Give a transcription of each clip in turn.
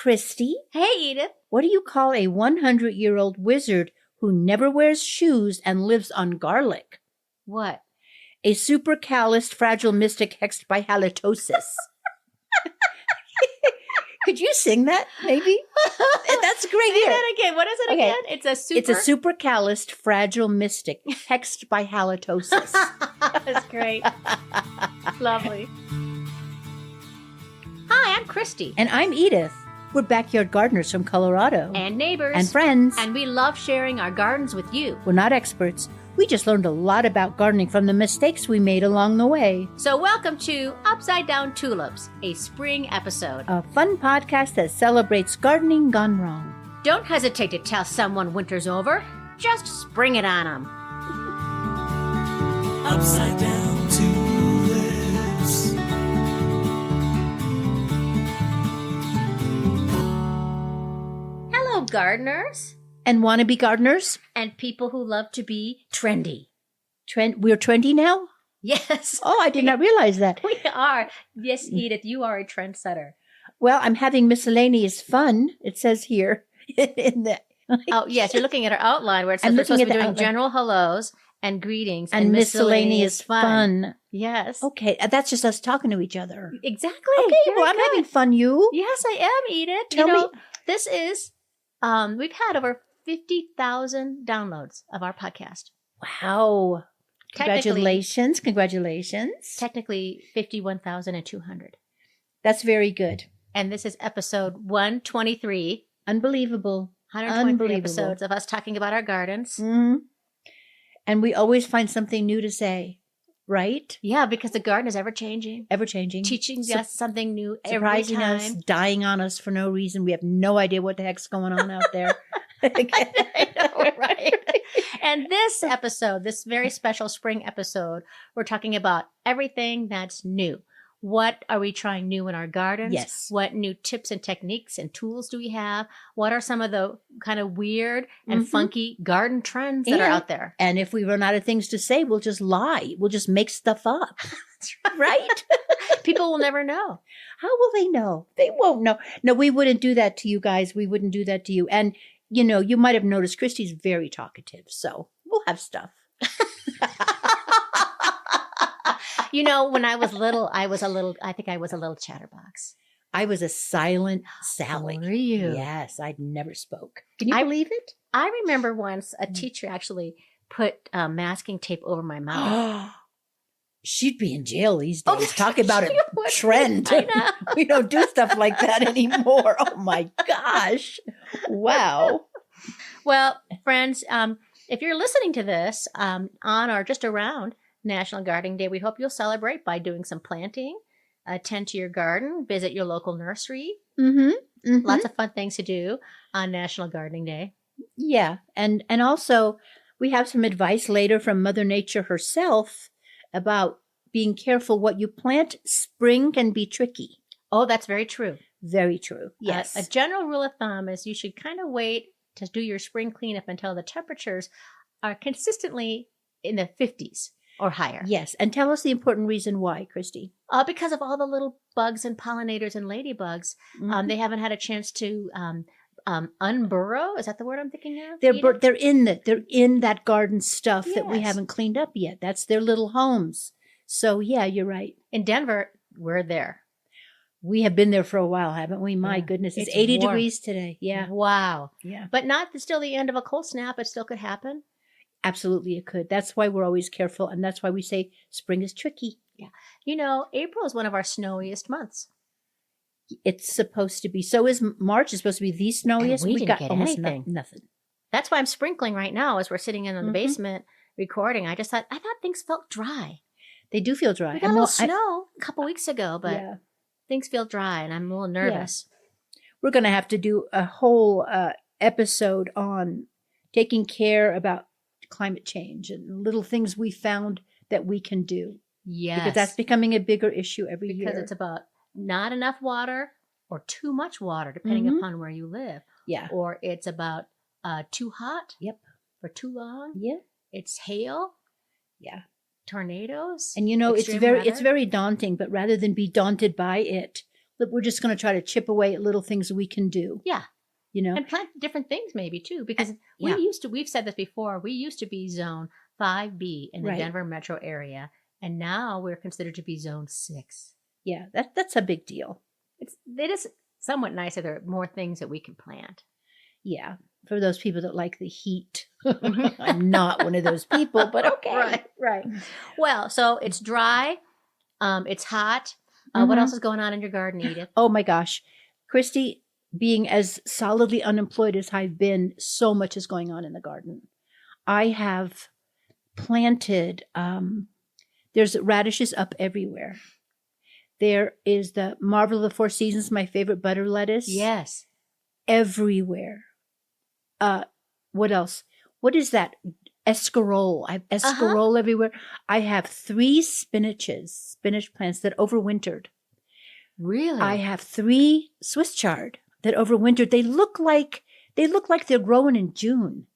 Christy. Hey, Edith. What do you call a 100-year-old wizard who never wears shoes and lives on garlic? What? A supercalist fragile mystic hexed by halitosis. Could you sing that, maybe? That's great. Say that again. What is it again? It's a supercalist fragile mystic hexed by halitosis. That's great. Lovely. Hi, I'm Christy. And I'm Edith. We're backyard gardeners from Colorado. And neighbors. And friends. And we love sharing our gardens with you. We're not experts. We just learned a lot about gardening from the mistakes we made along the way. So welcome to Upside Down Tulips, a spring episode. A fun podcast that celebrates gardening gone wrong. Don't hesitate to tell someone winter's over. Just spring it on them. Upside Down Tulips. Hello, gardeners. And wannabe gardeners. And people who love to be trendy. We're trendy now? Yes. Oh, I did not realize that. We are. Yes, Edith, you are a trendsetter. Well, I'm having miscellaneous fun, it says here. Oh, yes, you're looking at our outline where it says I'm we're supposed to be looking at the doing outline. general hellos and greetings and miscellaneous fun. Yes. Okay, that's just us talking to each other. Exactly. Okay, Very well, I'm good. having fun, you. Yes, I am, Edith. Tell me. This is, we've had over 50,000 downloads of our podcast. Wow. Technically- Congratulations. Technically 51,200. That's very good. And this is episode 123. Unbelievable. 123 Unbelievable. episodes of us talking about our gardens. Mm-hmm. And we always find something new to say, right? Yeah, because the garden is ever changing. Ever changing. Teaching us something new every Surprising time. us, dying on us for no reason. We have no idea what the heck's going on out there. I know, right? And this episode, this very special spring episode, we're talking about everything that's new. What are we trying new in our gardens? Yes. What new tips and techniques and tools do we have? What are some of the kind of weird and funky garden trends that are out there? And if we run out of things to say, we'll just lie. We'll just make stuff up. That's Right? People will never know. How will they know? They won't know. No, we wouldn't do that to you guys. We wouldn't do that to you. And, you know, you might have noticed Christy's very talkative. So we'll have stuff. You know, when I was little, I think I was a little chatterbox. I was a silent Sally. Were you? Yes, I never spoke. Can you believe it? I remember once a teacher actually put masking tape over my mouth. She'd be in jail these Oh, days. Talk about a she would be. trend. I know. We don't do stuff like that anymore. Oh my gosh. Wow. Well, friends, if you're listening to this on or just around National Gardening Day, we hope you'll celebrate by doing some planting, tend to your garden, visit your local nursery. Lots of fun things to do on National Gardening Day. Yeah. And also we have some advice later from Mother Nature herself about being careful what you plant. Spring can be tricky. Oh, that's very true. Very true. Yes. A general rule of thumb is you should kind of wait to do your spring cleanup until the temperatures are consistently in the 50s or higher. Yes. And tell us the important reason why, Christy. Because of all the little bugs and pollinators and ladybugs. They haven't had a chance to unburrow. Is that the word I'm thinking of? They're in that garden stuff that we Yes. haven't cleaned up yet. That's their little homes. So yeah, you're right. In Denver, we're there. We have been there for a while, haven't we? My Yeah. goodness, it's It's 80 warm. degrees today. Yeah. Wow. Yeah. But not still the end of a cold snap. It still could happen. Absolutely it could. That's why we're always careful. And that's why we say spring is tricky. Yeah. You know, April is one of our snowiest months. It's supposed to be. So is March is supposed to be the snowiest. we didn't got get almost anything. nothing. That's why I'm sprinkling right now as we're sitting in the basement recording. I thought things felt dry. They do feel dry. We got a little snow a couple weeks ago, but yeah. things feel dry and I'm a little nervous. We're going to have to do a whole episode on taking care about climate change and little things we found that we can do. Yes. Because that's becoming a bigger issue every year. Because it's about not enough water or too much water, depending upon where you live. Yeah. Or it's about too hot. Yep. For too long. Yeah. It's hail. Yeah. Tornadoes. And you know, extreme it's weather. very daunting, but rather than be daunted by it, we're just going to try to chip away at little things we can do. Yeah. You know, And plant different things maybe too, because yeah. we've said this before, we used to be zone 5B in the Right. Denver metro area. And now we're considered to be zone 6. Yeah, that's a big deal. It is somewhat nice that there are more things that we can plant. Yeah, for those people that like the heat. I'm not one of those people, but okay. Right. Well, so it's dry. It's hot. What else is going on in your garden, Edith? Oh my gosh. Christy, being as solidly unemployed as I've been, so much is going on in the garden. I have planted, there's radishes up everywhere. There is the Marvel of the Four Seasons, my favorite butter lettuce. Yes. Everywhere. What else? What is that? Escarole. I have escarole everywhere. I have 3 spinach plants that overwintered. Really? I have 3 Swiss chard that overwintered. They look like they're growing in June.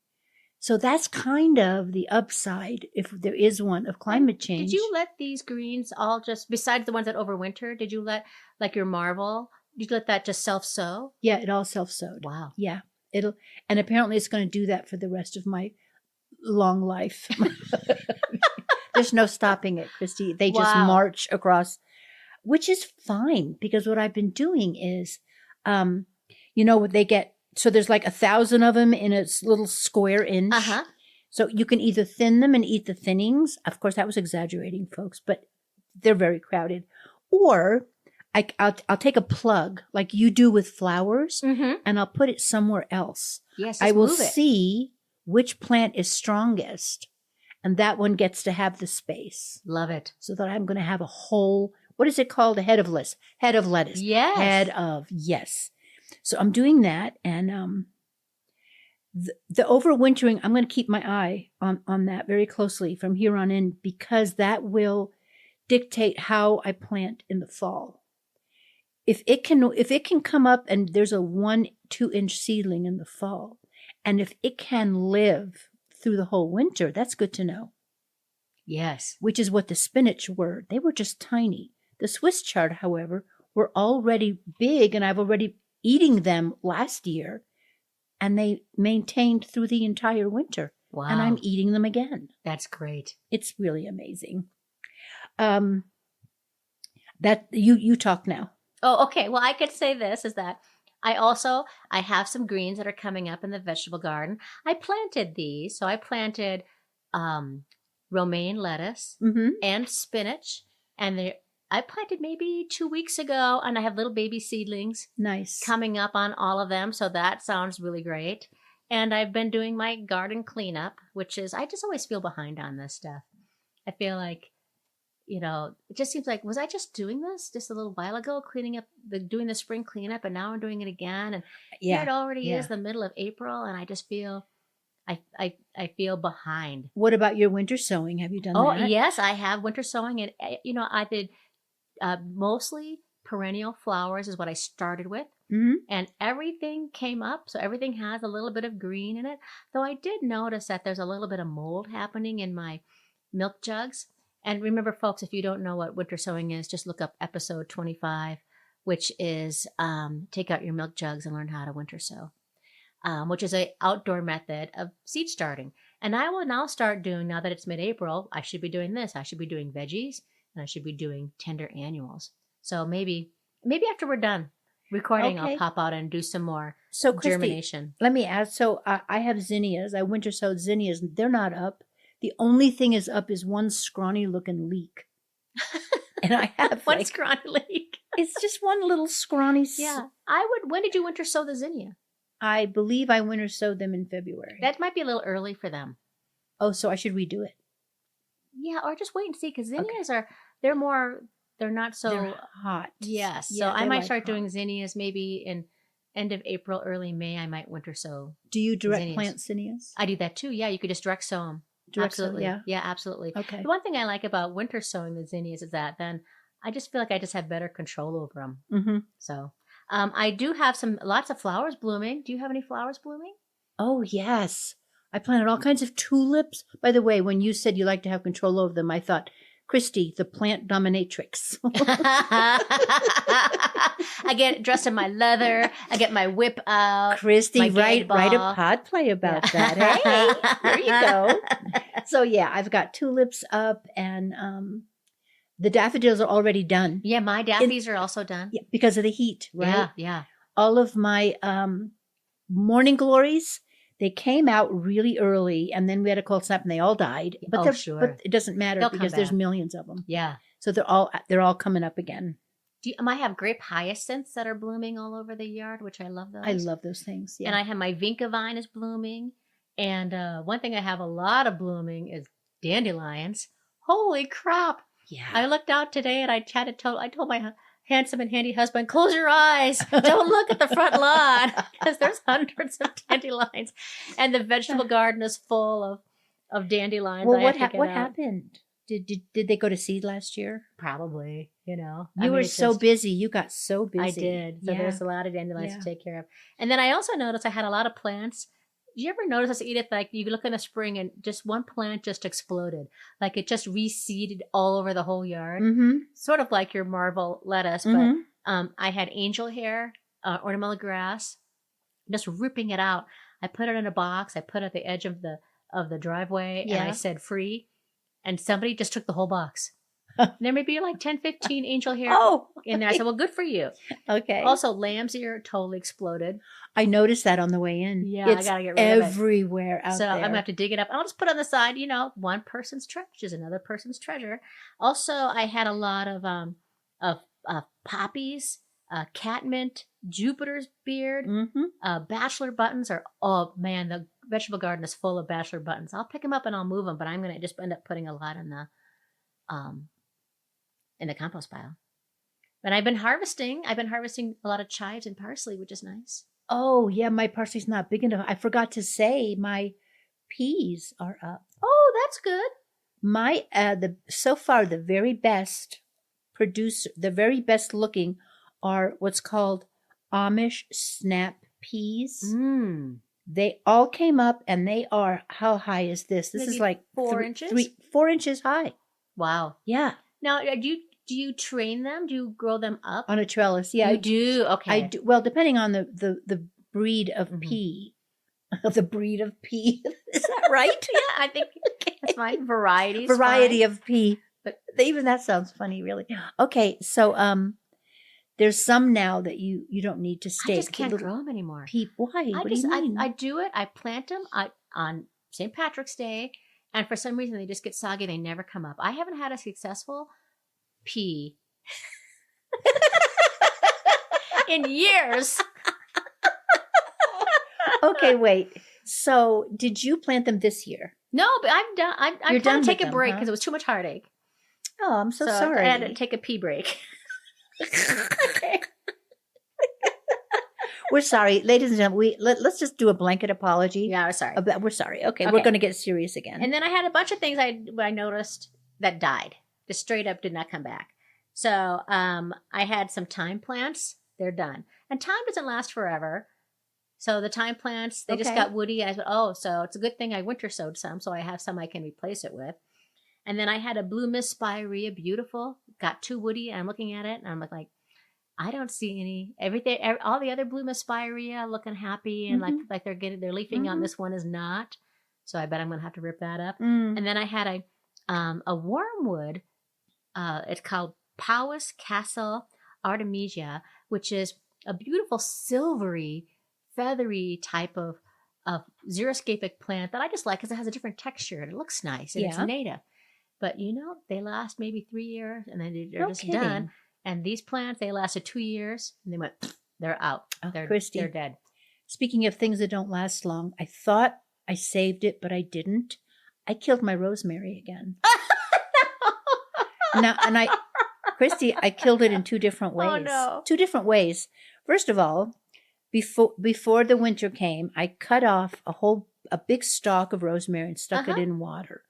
So that's kind of the upside, if there is one, of climate change. Did you let these greens all just, besides the ones that overwinter, did you let, like your Marvel, did you let that just self-sow? Yeah, it all self-sowed. Wow. Yeah. And apparently it's going to do that for the rest of my long life. There's no stopping it, Christy. They just march across, which is fine, because what I've been doing is, what they get. So there's like 1,000 of them in a little square inch. So you can either thin them and eat the thinnings. Of course, that was exaggerating, folks, but they're very crowded. Or I'll take a plug like you do with flowers, and I'll put it somewhere else. Yes, I will see which plant is strongest, and that one gets to have the space. Love it. So that I'm going to have a whole, what is it called? A head of lettuce. Head of lettuce. Yes. Yes. So I'm doing that, and the overwintering, I'm going to keep my eye on that very closely from here on in, because that will dictate how I plant in the fall. If it can come up and there's a 1-2 inch seedling in the fall, and if it can live through the whole winter, that's good to know. Yes. Which is what the spinach were. They were just tiny. The Swiss chard, however, were already big, and I've already eating them last year, and they maintained through the entire winter. Wow. And I'm eating them again. That's great. It's really amazing. That you talk now. Oh, okay. Well, I could say this is that I have some greens that are coming up in the vegetable garden. I planted these. So I planted romaine lettuce and spinach, and I planted maybe 2 weeks ago, and I have little baby seedlings coming up on all of them. So that sounds really great. And I've been doing my garden cleanup, which is, I just always feel behind on this stuff. I feel like, it just seems like, was I just doing this just a little while ago, doing the spring cleanup, and now I'm doing it again? And here it already is the middle of April, and I just feel, I feel behind. What about your winter sowing? Have you done that? Oh, yes, I have winter sowing. And, I did mostly perennial flowers is what I started with. And everything came up. So everything has a little bit of green in it. Though I did notice that there's a little bit of mold happening in my milk jugs. And remember, folks, if you don't know what winter sowing is, just look up episode 25, which is take out your milk jugs and learn how to winter sow, which is an outdoor method of seed starting. And I will now start doing, now that it's mid-April, I should be doing this. I should be doing veggies, and I should be doing tender annuals. So maybe after we're done recording, I'll pop out and do some more germination. Let me add. So I have zinnias. I winter sowed zinnias. They're not up. The only thing is up is one scrawny looking leek. And I have one scrawny leek. It's just one little scrawny. Yeah. When did you winter sow the zinnia? I believe I winter sowed them in February. That might be a little early for them. Oh, so I should redo it. Yeah, or just wait and see, because zinnias they're not so they're hot. Yes. So I might start doing zinnias maybe in end of April, early May. I might winter sow. Do you direct plant zinnias? I do that too. Yeah, you could just direct sow them. Absolutely. Yeah, absolutely. Okay. The one thing I like about winter sowing the zinnias is that then I just feel like I just have better control over them. So I do have lots of flowers blooming. Do you have any flowers blooming? Oh, yes. I planted all kinds of tulips. By the way, when you said you like to have control over them, I thought Christy, the plant dominatrix. I get dressed in my leather. I get my whip out. Christy, my write a pod play about that. Hey, there you go. So yeah, I've got tulips up, and the daffodils are already done. Yeah, my daffodils are also done. Yeah, because of the heat, right? Yeah. All of my morning glories, they came out really early, and then we had a cold snap, and they all died. But but it doesn't matter because there's millions of them. Yeah. So they're all coming up again. I have grape hyacinths that are blooming all over the yard, which I love those. I love those things. Yeah. And I have my vinca vine is blooming. And one thing I have a lot of blooming is dandelions. Holy crap. Yeah. I looked out today and I told my handsome and handy husband, close your eyes. Don't look at the front lawn because there's hundreds of dandelions. And the vegetable garden is full of dandelions. Well, what happened? Did they go to seed last year? Probably, You were so busy. You got so busy. I did. So there's a lot of dandelions to take care of. And then I also noticed I had a lot of plants. Did you ever notice this, Edith? Like you look in the spring and just one plant just exploded. Like it just reseeded all over the whole yard. Mm-hmm. Sort of like your Marvel lettuce. But I had angel hair, ornamental grass, just ripping it out. I put it in a box. I put it at the edge of the driveway and I said free. And somebody just took the whole box. There may be like 10, 15 angel hair in there. I said, well, good for you. Okay. Also, lamb's ear totally exploded. I noticed that on the way in. Yeah, it's I got to get rid of it. Everywhere out there. So I'm going to have to dig it up. I'll just put it on the side, one person's treasure is another person's treasure. Also, I had a lot of poppies, catmint, Jupiter's beard, bachelor buttons oh man, the vegetable garden is full of bachelor buttons. I'll pick them up and I'll move them, but I'm going to just end up putting a lot in the compost pile. But I've been harvesting a lot of chives and parsley, which is nice. Oh yeah, my parsley's not big enough. I forgot to say my peas are up. Oh, that's good. My so far the very best looking are what's called Amish snap peas. They all came up, and they are, how high is this? This is like 4 inches? 4 inches high. Wow. Yeah. Now, do you train them? Do you grow them up? On a trellis, yeah. You do? Okay. I do. Well, depending on the breed of pea. The breed of pea. Is that right? Yeah, I think that's fine. Variety of pea. But even that sounds funny, really. Okay, so there's some now that you don't need to stake. I just can't grow them anymore. Pea. Why? What do you mean? I do it. I plant them on St. Patrick's Day, and for some reason they just get soggy. They never come up. I haven't had a successful pea in years. Okay, wait. So, did you plant them this year? No, but I'm done. I'm trying to take a break because it was too much heartache. Oh, I'm so sorry. I had to take a pea break. Okay. We're sorry, ladies and gentlemen. Let's just do a blanket apology. Yeah, we're sorry. We're sorry. Okay, we're going to get serious again. And then I had a bunch of things I noticed that died. Just straight up did not come back. So I had some thyme plants. They're done. And thyme doesn't last forever. So the thyme plants, they just got woody. And I said, so it's a good thing I winter sowed some. So I have some I can replace it with. And then I had a blue miss spirea, beautiful. Got too woody. And I'm looking at it and I'm like, I don't see any. Everything, all the other blue miss spirea looking happy and like they're leafing on. This one is not. So I bet I'm going to have to rip that up. And then I had a wormwood. It's called Powys Castle Artemisia, which is a beautiful silvery, feathery type of xeriscapic plant that I just like because it has a different texture and it looks nice and it's native. But they last maybe 3 years and then they're just done. And these plants, they lasted 2 years and they went, they're out. Christy, they're dead. Speaking of things that don't last long, I thought I saved it, but I didn't. I killed my rosemary again. Christy, I killed it in 2 different ways. Oh, no. 2 different ways. First of all, before the winter came, I cut off a big stalk of rosemary and stuck it in water.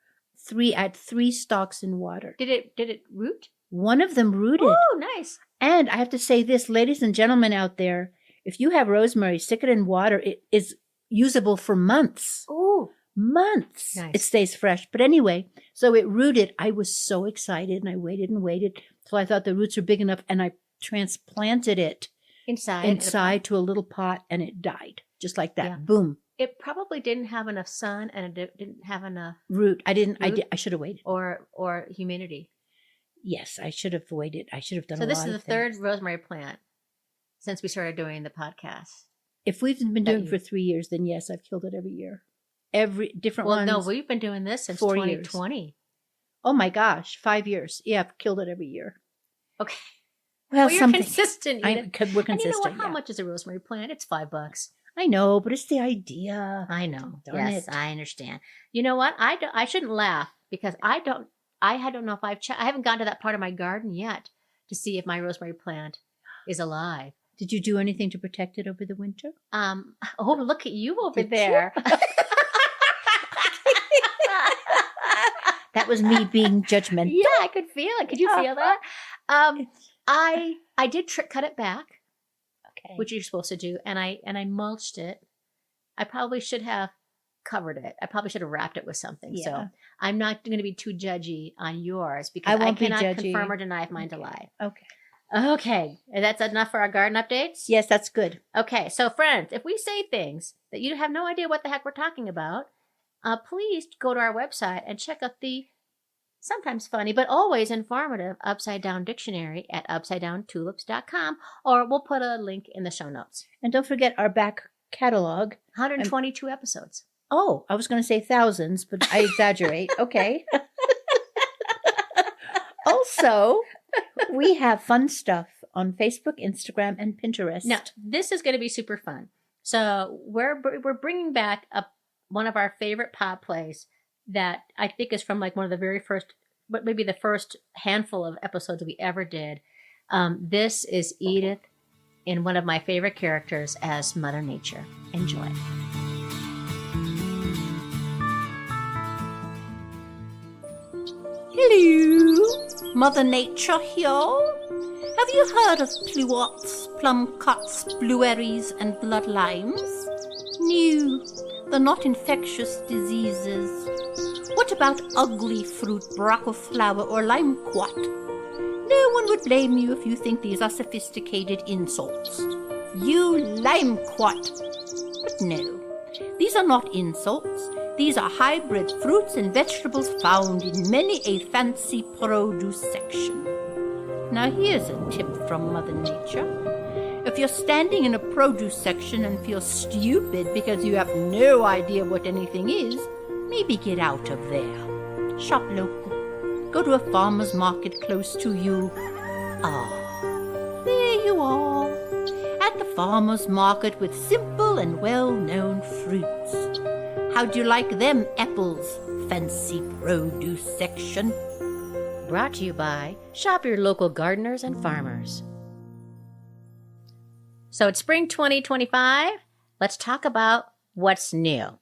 I had 3 stalks in water. Did it root? One of them rooted. Oh, nice. And I have to say this, ladies and gentlemen out there, if you have rosemary, stick it in water. It is usable for months. Oh. months. Nice. It stays fresh. But anyway, so it rooted. I was so excited, and I waited and waited till I thought the roots were big enough, and I transplanted it inside to a little pot, and it died just like that. Yeah. Boom. It probably didn't have enough sun, and it didn't have enough Root. I should have waited. or humidity. Yes, I should have waited. I should have done. So a this lot is of the third things. rosemary plant since we started doing the podcast. If we've been doing it for 3 years, then yes, I've killed it every year. Every different Well, ones. no, we've been doing this since 4 years. 2020. Oh my gosh, 5 years. Yeah, I've killed it every year. Okay. Well, You're something. consistent. We're And consistent. you know what? How yeah. much is a rosemary plant? It's $5. I know, but it's the idea. I know. Darn Yes, it. I understand. You know what? I shouldn't laugh because I don't know if I haven't gotten to that part of my garden yet to see if my rosemary plant is alive. Did you do anything to protect it over the winter? Oh, look at you over Did you? there. That was me being judgmental. Yeah, I could feel it. Could you feel that? I did cut it back, Okay. which you're supposed to do, and I mulched it. I probably should have covered it. I probably should have wrapped it with something. So Yeah. I'm not going to be too judgy on yours because I I won't be cannot judgy. confirm or deny if mine's alive. Okay. Okay, that's enough for our garden updates. Yes, that's good. Okay, so friends, if we say things that you have no idea what the heck we're talking about, please go to our website and check out the sometimes funny but always informative Upside Down Dictionary at upsidedowntulips.com, or we'll put a link in the show notes. And don't forget our back catalog. 122 episodes. Oh, I was going to say thousands, but I exaggerate. Okay. Also, we have fun stuff on Facebook, Instagram, and Pinterest. Now, this is going to be super fun. So we're bringing back one of our favorite pod plays that I think is from like one of the very first, but maybe the first handful of episodes we ever did. This is Edith in one of my favorite characters as Mother Nature. Enjoy. Hello, Mother Nature here. Have you heard of pluots, plum cuts, blueberries, and blood limes? No, they're not infectious diseases. What about ugly fruit, brachyflower, or limequat? No one would blame you if you think these are sophisticated insults. You limequat! But no, these are not insults. These are hybrid fruits and vegetables found in many a fancy produce section. Now here's a tip from Mother Nature. If you're standing in a produce section and feel stupid because you have no idea what anything is, maybe get out of there. Shop local. Go to a farmer's market close to you. Ah, there you are, at the farmer's market with simple and well-known fruits. How'd you like them apples, fancy produce section? Brought to you by Shop Your Local Gardeners and Farmers. So it's spring 2025. Let's talk about what's new.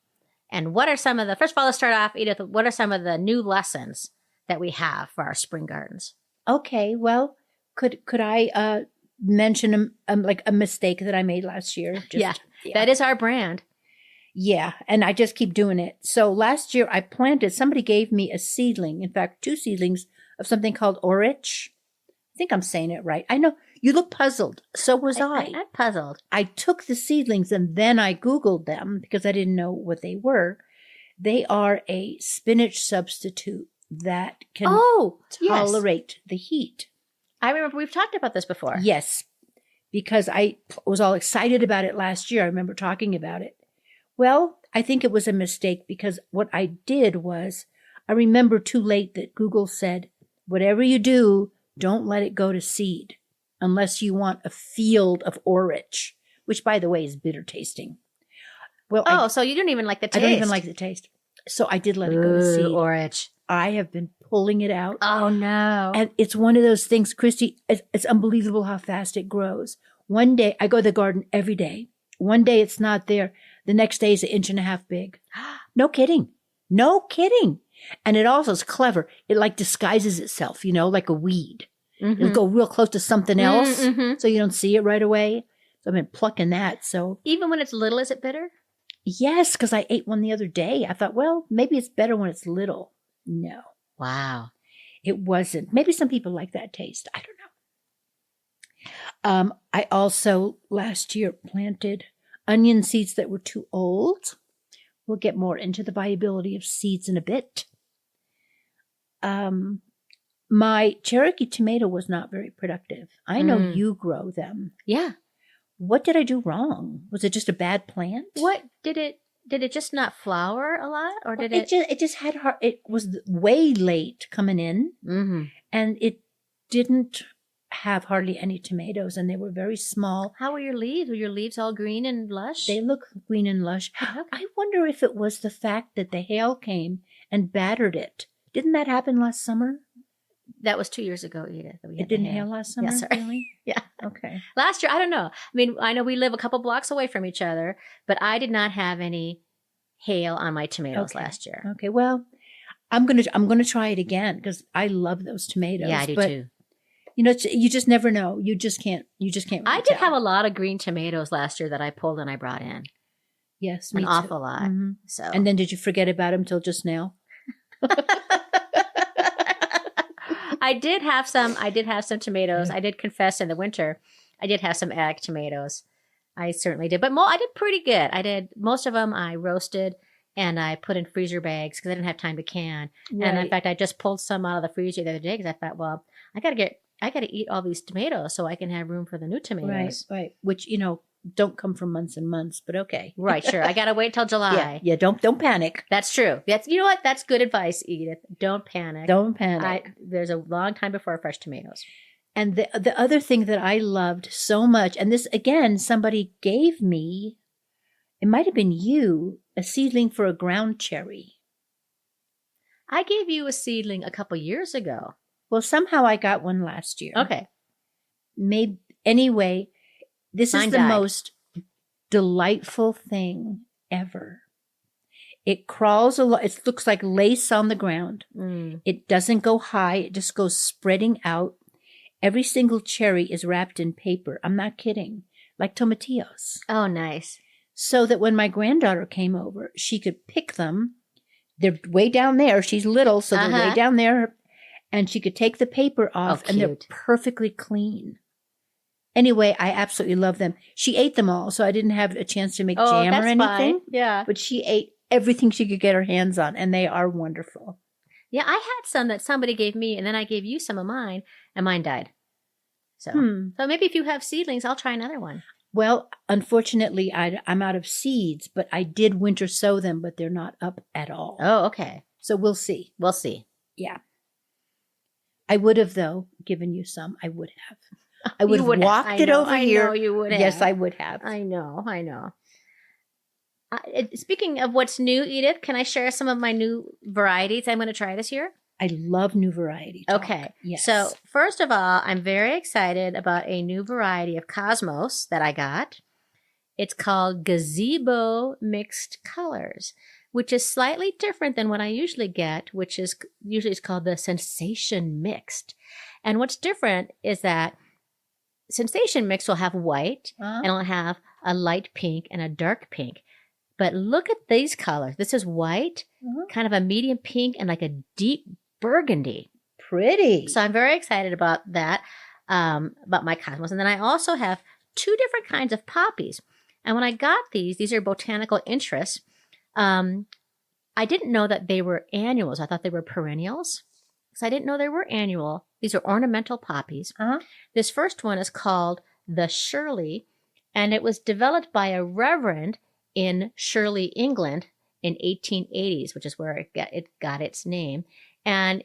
And what are some of the, first of all, let's start off, Edith, what are some of the new lessons that we have for our spring gardens? Okay, well, could I mention like a mistake that I made last year? Yeah, that is our brand. Yeah, and I just keep doing it. So last year I planted, somebody gave me a seedling, in fact, 2 seedlings of something called orach. I think I'm saying it right. I know, you look puzzled. So was I. I'm puzzled. I took the seedlings and then I Googled them because I didn't know what they were. They are a spinach substitute that can tolerate the heat. I remember we've talked about this before. Yes, because I was all excited about it last year. I remember talking about it. Well, I think it was a mistake because what I did was I remember too late that Google said, whatever you do, don't let it go to seed unless you want a field of orach, which, by the way, is bitter tasting. Well, so you don't even like the taste. I don't even like the taste. So I did let it go to seed. Orach. I have been pulling it out. Oh, no. And it's one of those things, Christy, it's unbelievable how fast it grows. One day, I go to the garden every day. One day it's not there. The next day is 1.5 inches big. No kidding. No kidding. And it also is clever. It like disguises itself, like a weed. Mm-hmm. It'll go real close to something else so you don't see it right away. So I've been plucking that. So even when it's little, is it bitter? Yes, because I ate one the other day. I thought, well, maybe it's better when it's little. No, Wow. it wasn't. Maybe some people like that taste. I don't know. I also last year planted onion seeds that were too old. We'll get more into the viability of seeds in a bit. My Cherokee tomato was not very productive. I know you grow them. Yeah. What did I do wrong? Was it just a bad plant? What did it just not flower a lot, or did It just had hard. It was way late coming in, and it didn't have hardly any tomatoes, and they were very small. How were your leaves? Were your leaves all green and lush? They look green and lush. Okay. I wonder if it was the fact that the hail came and battered it. Didn't that happen last summer? That was 2 years ago, Edith. That we It had the didn't hail last summer? Yeah, sorry. Really? Yeah. Okay. Last year, I don't know. I mean, I know we live a couple blocks away from each other, but I did not have any hail on my tomatoes last year. Okay. Well, I'm gonna try it again because I love those tomatoes. Yeah, I do but, too. You know, you just never know. You just can't. Really I did have a lot of green tomatoes last year that I pulled and I brought in. Yes, me An too. awful lot. Mm-hmm. So. And then did you forget about them till just now? I did have some tomatoes. I did confess in the winter, I did have some egg tomatoes. I certainly did. But I did pretty good. Most of them I roasted and I put in freezer bags because I didn't have time to can. Right. And in fact, I just pulled some out of the freezer the other day because I thought, well, I got to eat all these tomatoes so I can have room for the new tomatoes. Right. Which, don't come for months and months, but okay. Right, sure. I got to wait till July. Yeah, don't panic. That's true. You know what? That's good advice, Edith. Don't panic. Don't panic. There's a long time before fresh tomatoes. And the other thing that I loved so much, and this, again, somebody gave me, it might have been you, a seedling for a ground cherry. I gave you a seedling a couple years ago. Well, somehow I got one last year. Okay. Anyway, this Mine is the died. most delightful thing ever. It crawls along. It looks like lace on the ground. It doesn't go high. It just goes spreading out. Every single cherry is wrapped in paper. I'm not kidding. Like tomatillos. Oh, nice. So that when my granddaughter came over, she could pick them. They're way down there. She's little, so they're way down there. And she could take the paper off, and they're perfectly clean. Anyway, I absolutely love them. She ate them all, so I didn't have a chance to make jam or anything. Fine. Yeah. But she ate everything she could get her hands on, and they are wonderful. Yeah, I had some that somebody gave me, and then I gave you some of mine, and mine died. So maybe if you have seedlings, I'll try another one. Well, unfortunately, I'm out of seeds, but I did winter sow them, but they're not up at all. Oh, okay. So we'll see. We'll see. Yeah. I would have, though, given you some. I would have. I would have walked it over here. I know you would have. Yes, I would have. I know. Speaking of what's new, Edith, can I share some of my new varieties I'm going to try this year? I love new variety talk. Okay. Yes. So first of all, I'm very excited about a new variety of cosmos that I got. It's called Gazebo Mixed Colors, which is slightly different than what I usually get, which is usually it's called the Sensation Mixed. And what's different is that Sensation Mix will have white and it'll have a light pink and a dark pink. But look at these colors. This is white, kind of a medium pink, and like a deep burgundy. Pretty. So I'm very excited about that, about my cosmos. And then I also have 2 different kinds of poppies. And when I got these are botanical interests. I didn't know that they were annuals. I thought they were perennials. So I didn't know they were annual. These are ornamental poppies. This first one is called the Shirley, and it was developed by a reverend in Shirley, England in 1880s, which is where it got its name. And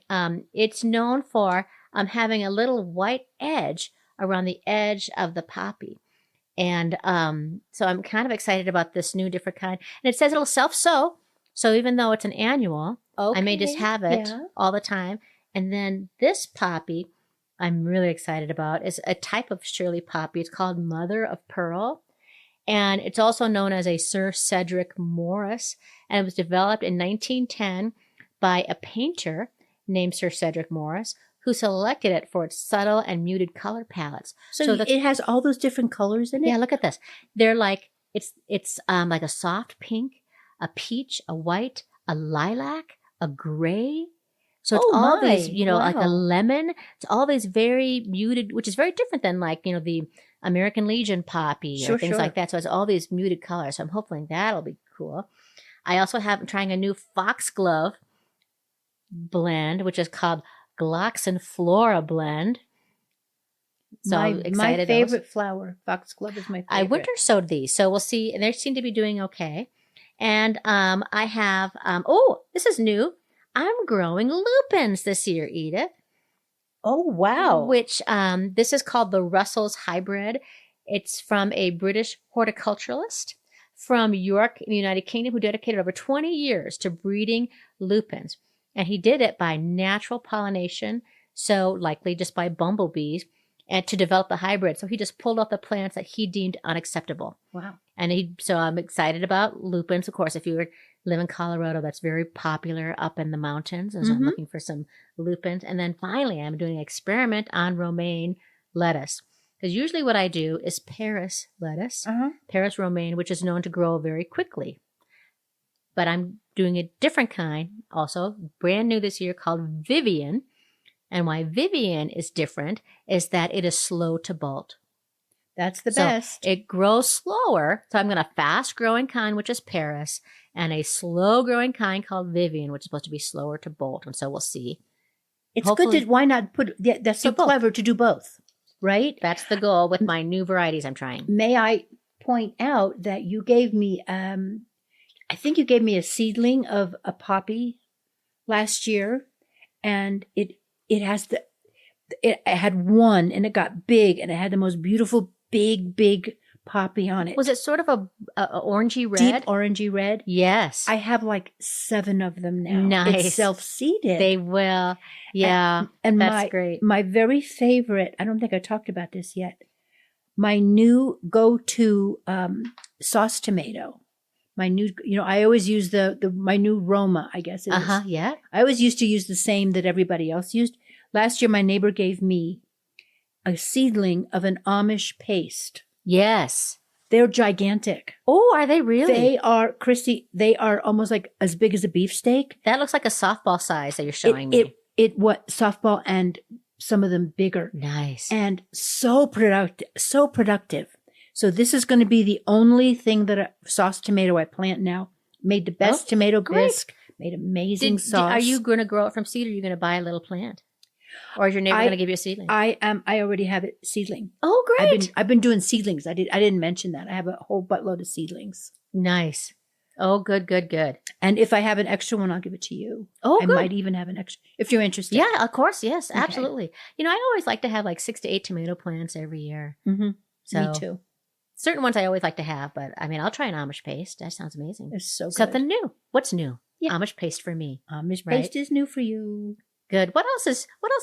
it's known for having a little white edge around the edge of the poppy. And so I'm kind of excited about this new different kind. And it says it'll self-sow. So even though it's an annual, I may just have it all the time. And then this poppy I'm really excited about is a type of Shirley poppy. It's called Mother of Pearl. And it's also known as a Sir Cedric Morris. And it was developed in 1910 by a painter named Sir Cedric Morris, who selected it for its subtle and muted color palettes. So it has all those different colors in it? Yeah, look at this. They're like It's like a soft pink, a peach, a white, a lilac, a gray. So it's all these, like a lemon. It's all these very muted, which is very different than like, the American Legion poppy or things like that. So it's all these muted colors. So I'm hoping that'll be cool. I also have trying a new foxglove blend, which is called Glocks and Flora blend. So I'm excited. My favorite flower, foxglove, is my favorite. I winter sowed these, so we'll see. And they seem to be doing okay. And I have, this is new. I'm growing lupines this year, Edith. Oh, wow. Which this is called the Russell's Hybrid. It's from a British horticulturalist from York in the United Kingdom who dedicated over 20 years to breeding lupins. And he did it by natural pollination, so likely just by bumblebees, and to develop the hybrid. So he just pulled off the plants that he deemed unacceptable. Wow. And so I'm excited about lupins. Of course, if you live in Colorado, that's very popular up in the mountains. And so I'm looking for some lupins. And then finally, I'm doing an experiment on romaine lettuce. Because usually what I do is Paris lettuce, Paris romaine, which is known to grow very quickly. But I'm doing a different kind, also brand new this year, called Vivian. And why Vivian is different is that it is slow to bolt. That's the best. It grows slower. So I'm going to fast growing kind, which is Paris, and a slow growing kind called Vivian, which is supposed to be slower to bolt. And so we'll see. It's hopefully, good to, why not put, that's so clever to do both, right? That's the goal with my new varieties I'm trying. May I point out that you gave me, I think you gave me a seedling of a poppy last year, and it had one, and it got big, and it had the most beautiful big poppy on it. Was it sort of a orangey red? Deep orangey red. Yes. I have like 7 of them now. Nice. It's self-seeded. They will. Yeah. And that's great. My very favorite, I don't think I talked about this yet, my new go-to sauce tomato. My new, I always use my new Roma, I guess it is. Yeah. I always used to use the same that everybody else used. Last year, my neighbor gave me a seedling of an Amish paste. Yes. They're gigantic. Oh, are they really? They are, Christy, they are almost like as big as a beefsteak. That looks like a softball size that you're showing me. Softball and some of them bigger. Nice. And so productive. So this is going to be the only thing sauce tomato I plant now. Made the best tomato bisque. Made amazing sauce. Are you going to grow it from seed, or are you going to buy a little plant? Or is your neighbor going to give you a seedling? I already have it seedling. Oh, great. I've been doing seedlings. I didn't mention that. I have a whole buttload of seedlings. Nice. Oh, good. And if I have an extra one, I'll give it to you. Oh, good. I might even have an extra, if you're interested. Yeah, of course. Yes, absolutely. Okay. I always like to have like 6 to 8 tomato plants every year. Mm-hmm. So, me too. Certain ones I always like to have, but I'll try an Amish paste. That sounds amazing. It's so good. Something new. What's new? Yeah. Amish paste for me. Amish paste is new for you. Good. What else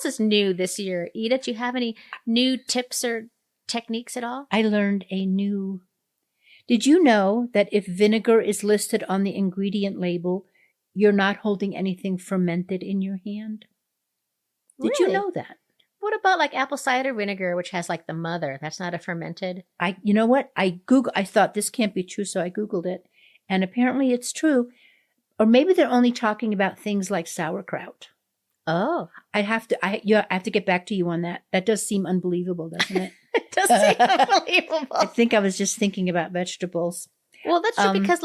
is new this year? Edith, do you have any new tips or techniques at all? I learned did you know that if vinegar is listed on the ingredient label, you're not holding anything fermented in your hand? Did you know that? What about like apple cider vinegar, which has like the mother? That's not a fermented. You know what? I thought this can't be true, so I Googled it. And apparently it's true. Or maybe they're only talking about things like sauerkraut. Oh, I have to get back to you on that. That does seem unbelievable, doesn't it? It does seem unbelievable. I think I was just thinking about vegetables. Well, that's true because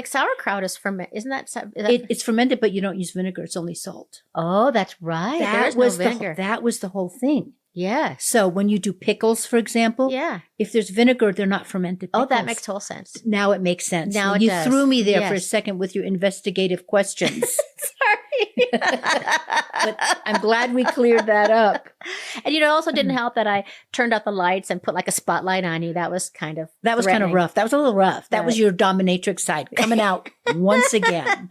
sauerkraut is fermented. Isn't that it's fermented, but you don't use vinegar. It's only salt. Oh, that's right. That was the whole thing. Yeah. So when you do pickles, for example, if there's vinegar, they're not fermented pickles. Oh, that makes total sense. Now it makes sense. Now you threw me there for a second with your investigative questions. Sorry. But I'm glad we cleared that up. And it also didn't help that I turned out the lights and put like a spotlight on you. That was kind of rough. That was a little rough. That was your dominatrix side coming out once again.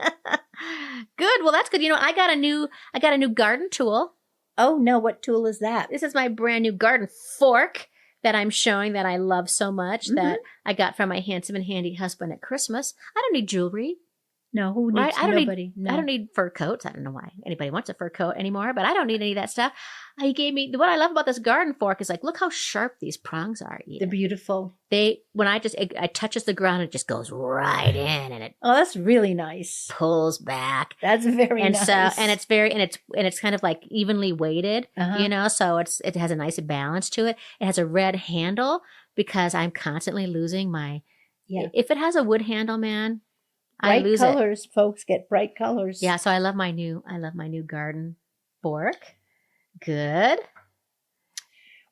Good. Well, that's good. I got a new garden tool. Oh no, what tool is that? This is my brand new garden fork that I'm showing that I love so much that I got from my handsome and handy husband at Christmas. I don't need jewelry. No, who needs Right? I don't nobody? need. I don't need fur coats. I don't know why anybody wants a fur coat anymore, but I don't need any of that stuff. He gave me what I love about this garden fork is like, look how sharp these prongs are. Edith. They're beautiful. When I touches the ground, it just goes right in, and it Oh, that's really nice. pulls back. That's very And nice. so, and it's kind of like evenly weighted, so it has a nice balance to it. It has a red handle because I'm constantly losing my. Yeah. If it has a wood handle, man, I bright lose colors, folks get bright colors. it. Yeah, so I love my new garden fork. Good.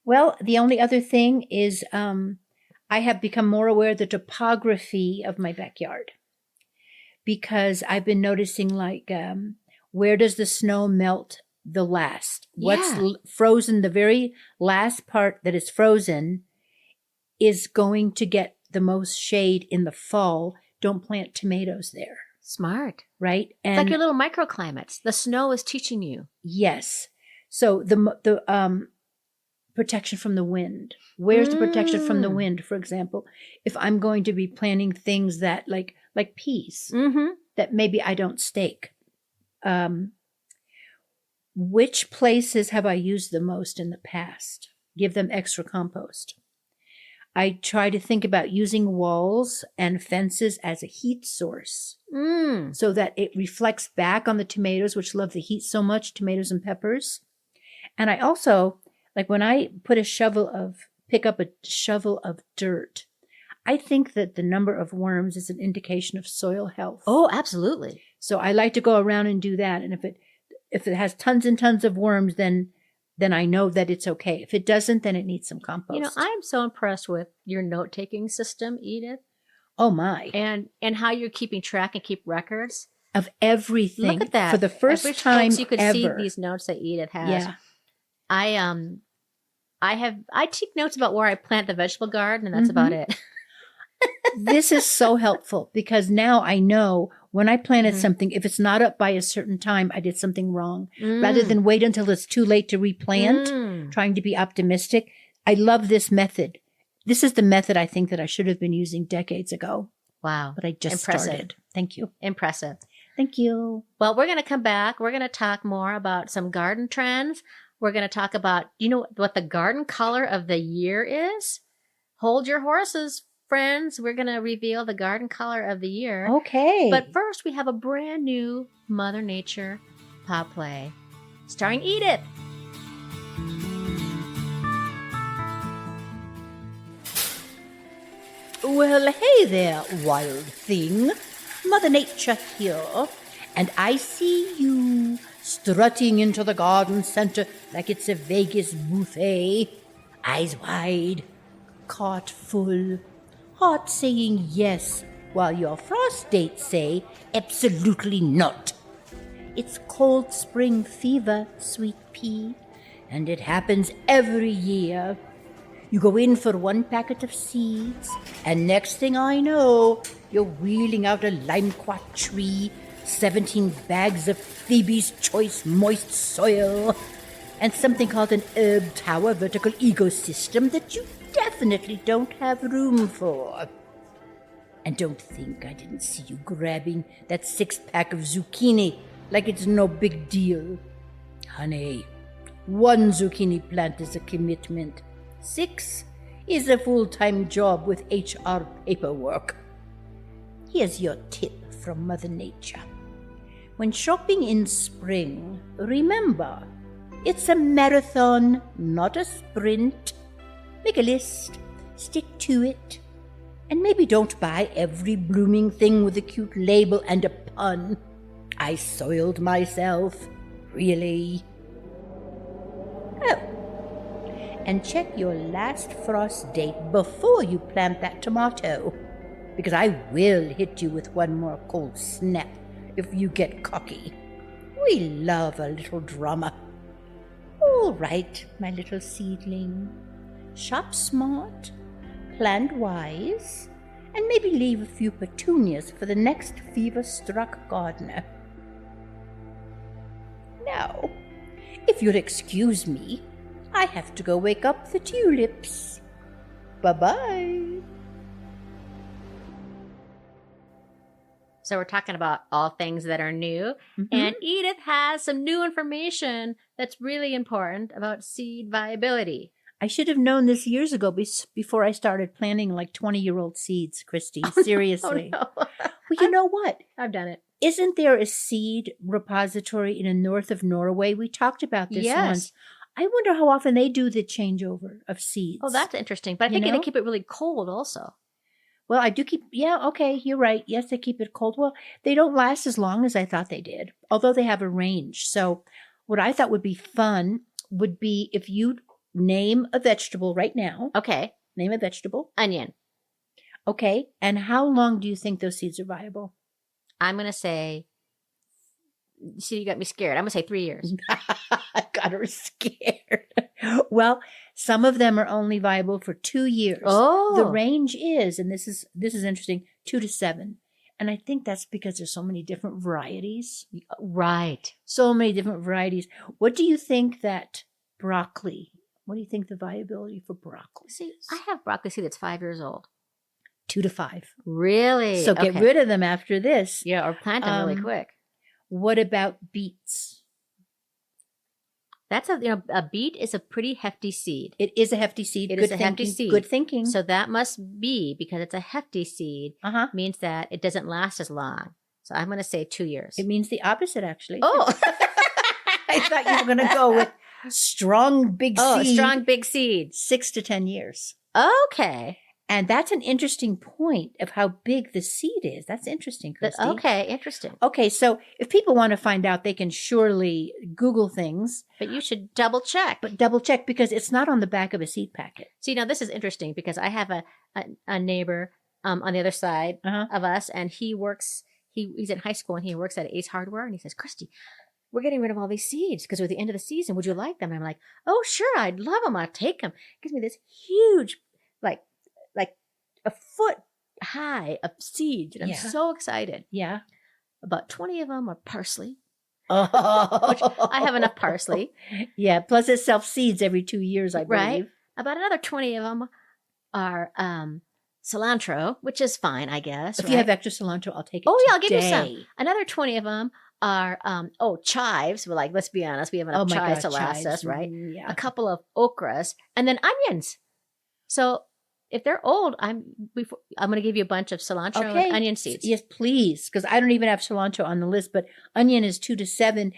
Well, the only other thing is I have become more aware of the topography of my backyard because I've been noticing like where does the snow melt the last? What's frozen, the very last part that is frozen is going to get the most shade in the fall. Don't plant tomatoes there. Smart. Right? It's like your little microclimates. The snow is teaching you. Yes. So the protection from the wind. Where's the protection from the wind, for example? If I'm going to be planting things that like peas that maybe I don't stake. Which places have I used the most in the past? Give them extra compost. I try to think about using walls and fences as a heat source so that it reflects back on the tomatoes, which love the heat so much, tomatoes and peppers. And I also, like when I pick up a shovel of dirt, I think that the number of worms is an indication of soil health. Oh, absolutely. So I like to go around and do that. And if it has tons and tons of worms, then I know that it's okay. If it doesn't, then it needs some compost. I'm so impressed with your note-taking system, Edith. Oh my. And how you're keeping track and keep records of everything. Look at that. For the first time folks, you could ever. see these notes that Edith has. Yeah. I take notes about where I plant the vegetable garden, and that's about it. This is so helpful because now I know when I planted something, if it's not up by a certain time, I did something wrong. Rather than wait until it's too late to replant, trying to be optimistic. I love this method. This is the method I think that I should have been using decades ago. Wow. But I just started. Thank you. Impressive. Thank you. Well, we're going to come back. We're going to talk more about some garden trends. We're going to talk about, you know what the garden color of the year is? Hold your horses, friends. We're going to reveal the garden color of the year. Okay. But first, we have a brand new Mother Nature pop play starring Edith. Well, hey there, wild thing. Mother Nature here. And I see you strutting into the garden center like it's a Vegas buffet. Eyes wide, cart full, heart saying yes, while your frost dates say absolutely not. It's cold spring fever, sweet pea, and it happens every year. You go in for one packet of seeds, and next thing I know, you're wheeling out a limequat tree, 17 bags of Phoebe's Choice moist soil, and something called an herb tower vertical ecosystem that you definitely don't have room for. And don't think I didn't see you grabbing that 6-pack of zucchini like it's no big deal. Honey, 1 zucchini plant is a commitment. 6 is a full-time job with HR paperwork. Here's your tip from Mother Nature. When shopping in spring, remember, it's a marathon, not a sprint. Make a list, stick to it, and maybe don't buy every blooming thing with a cute label and a pun. I soiled myself, really. Oh, and check your last frost date before you plant that tomato, because I will hit you with one more cold snap if you get cocky. We love a little drama. All right, my little seedling. Shop smart, plant wise, and maybe leave a few petunias for the next fever-struck gardener. Now, if you'll excuse me, I have to go wake up the tulips. Bye-bye. So we're talking about all things that are new. Mhm. And Edith has some new information that's really important about seed viability. I should have known this years ago before I started planting like 20-year-old seeds, Christy. Seriously. Oh, no. Well, you know what? I've done it. Isn't there a seed repository in the north of Norway? We talked about this Yes. once. I wonder how often they do the changeover of seeds. Oh, that's interesting. But I think they keep it really cold also. Well, I do keep, okay, you're right. Yes, they keep it cold. Well, they don't last as long as I thought they did, although they have a range. So what I thought would be fun would be if you name a vegetable right now. Okay. Name a vegetable. Onion. Okay. And how long do you think those seeds are viable? I'm going to say, see, you got me scared. I'm going to say 3 years. I got her scared. Well, some of them are only viable for 2 years. Oh. The range is, and this is interesting, 2 to 7. And I think that's because there's so many different varieties. Right. So many different varieties. What do you think that broccoli, what do you think the viability for broccoli See, is? I have broccoli seed that's 5 years old. 2 to 5. Really? So get rid of them after this. Yeah, or plant them really quick. What about beets? That's a beet is a pretty hefty seed. It is a hefty seed. It Good is a hefty thinking. seed. Good thinking. So that must be, because it's a hefty seed, means that it doesn't last as long. So I'm going to say 2 years. It means the opposite, actually. Oh. I thought you were going to go with strong, big seed. Oh, strong, big seed. 6 to 10 years. Okay. And that's an interesting point of how big the seed is. That's interesting, Christy. Okay, interesting. Okay, so if people want to find out, they can surely Google things. But you should double check. But double check, because it's not on the back of a seed packet. See, now this is interesting because I have a neighbor on the other side of us, and he works, he's in high school, and he works at Ace Hardware, and he says, Christy, we're getting rid of all these seeds because we're at the end of the season. Would you like them? And I'm like, oh, sure, I'd love them. I'll take them. He gives me this huge, like a foot high of seeds, and I'm so excited. Yeah. About 20 of them are parsley. Oh. Which I have enough parsley. Yeah, plus it self-seeds every 2 years, I believe. Right. About another 20 of them are cilantro, which is fine, I guess. If you have extra cilantro, I'll take it. Oh, yeah, I'll give you today. some. Another 20 of them are, chives. Well, like, let's be honest, we have enough chives to last us, right? Yeah. A couple of okras, and then onions. So if they're old, I'm going to give you a bunch of cilantro and onion seeds. Yes, please, because I don't even have cilantro on the list, but onion is 2 to 7.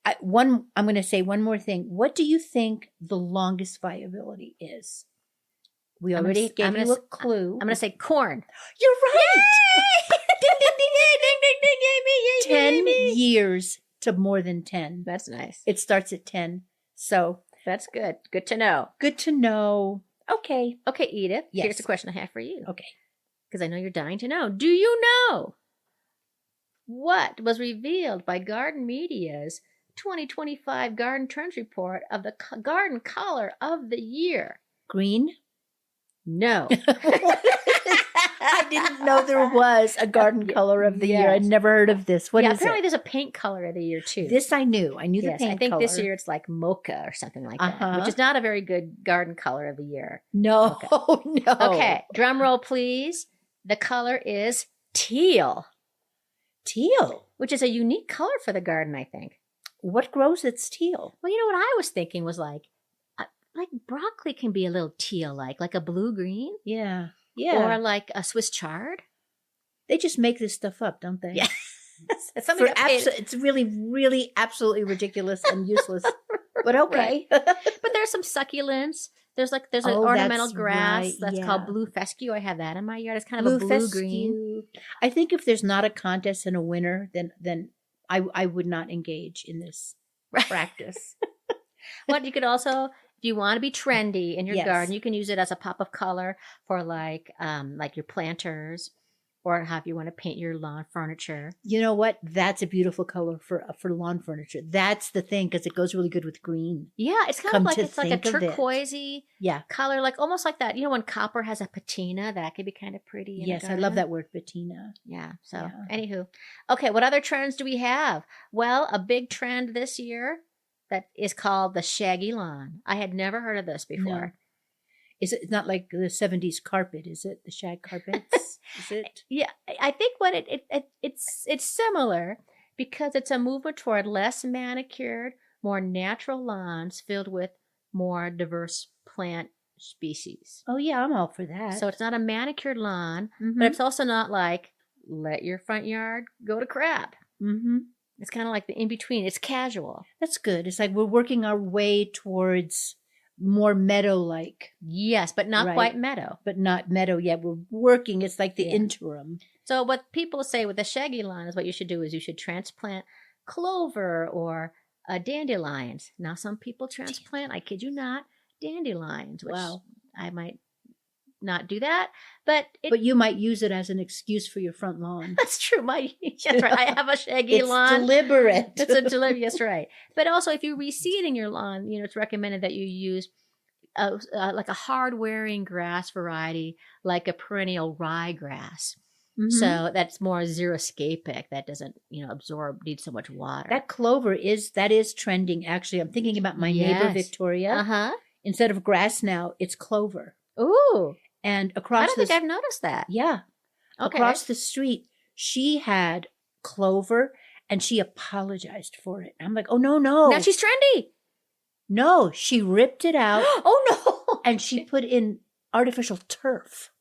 I'm going to say one more thing. What do you think the longest viability is? We already gave you a clue. I'm going to say corn. You're right. Ding, ding, ding, ding, ding, ding, ding, 10 years to more than 10. That's nice. It starts at 10. So that's good. Good to know. Good to know. Okay. Okay, Edith. Yes. Here's a question I have for you. Okay. Because I know you're dying to know. Do you know what was revealed by Garden Media's 2025 Garden Trends Report of the garden color of the year? Green? No. I didn't know there was a garden color of the year. I'd never heard of this. What is apparently it? there's a paint color of the year too. This I knew. I knew the paint I think color. this year it's like mocha or something like that, which is not a very good garden color of the year. No, no. Okay, drum roll please. The color is teal. Teal? Which is a unique color for the garden, I think. What grows that's teal? Well, you know what I was thinking was like broccoli can be a little teal-like a blue-green. Yeah, yeah. Or like a Swiss chard. They just make this stuff up, don't they? Yeah. It's really, really absolutely ridiculous and useless. But okay. Right. But there's some succulents. There's an ornamental grass that's called blue fescue. I have that in my yard. It's kind of a blue-green. I think if there's not a contest and a winner, then I would not engage in this practice. Well, you could also, if you want to be trendy in your garden, you can use it as a pop of color for like your planters, or how if you want to paint your lawn furniture. You know what? That's a beautiful color for lawn furniture. That's the thing, because it goes really good with green. Yeah, it's kind of like it's like a turquoisey color, like almost like that. You know when copper has a patina, that could be kind of pretty. Yes, I love that word, patina. Yeah. So, anywho, okay, what other trends do we have? Well, a big trend this year that is called the Shaggy lawn. I had never heard of this before. No. It's not like the 70s carpet, is it? The shag carpets? Is it? Yeah, I think what it it's similar because it's a movement toward less manicured, more natural lawns filled with more diverse plant species. Oh, yeah, I'm all for that. So it's not a manicured lawn, Mhm. but it's also not like let your front yard go to crap. Mm-hmm. It's kind of like the in-between. It's casual. That's good. It's like we're working our way towards more meadow-like, Yes, but not Right. quite meadow. but not meadow yet. We're working. It's like the Yeah. interim. So what people say with the Shaggy lawn is what you should do is you should transplant clover or dandelions. Now some people transplant, I kid you not, dandelions, which Wow. I might not do that, but But you might use it as an excuse for your front lawn. that's true. That's right. I have a Shaggy It's lawn. deliberate. It's a delicious, right? But also, if you're reseeding your lawn, it's recommended that you use like a hard-wearing grass variety, like a perennial ryegrass. Mhm. So that's more xeriscapic. That doesn't, need so much water. That clover is trending. Actually, I'm thinking about my neighbor Yes. Victoria. Uh-huh. Instead of grass now, it's clover. Ooh. And I across don't think I've noticed that. yeah, Okay. across the street, she had clover, and she apologized for it. I'm like, oh no, Now she's trendy. no, she ripped it out Oh, no. and she put in artificial turf.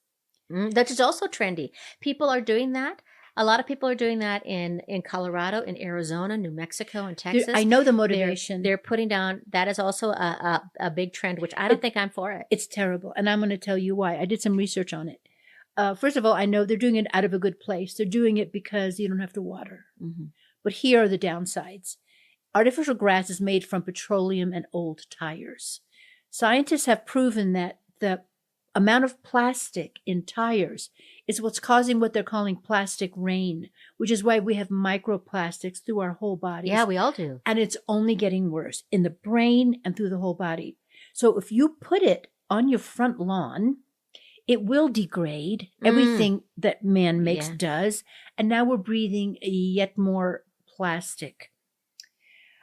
That is also trendy. People are doing that. A lot of people are doing that in Colorado, in Arizona, New Mexico, and Texas. I know the motivation. They're putting down, that is also a big trend, which I don't think I'm for it. It's terrible, and I'm going to tell you why. I did some research on it. First of all, I know they're doing it out of a good place. They're doing it because you don't have to water. Mm-hmm. But here are the downsides. Artificial grass is made from petroleum and old tires. Scientists have proven that the amount of plastic in tires is what's causing what they're calling plastic rain, which is why we have microplastics through our whole bodies. Yeah, we all do. And it's only getting worse in the brain and through the whole body. So if you put it on your front lawn, it will degrade. Everything that man makes Yeah. does. And now we're breathing yet more plastic.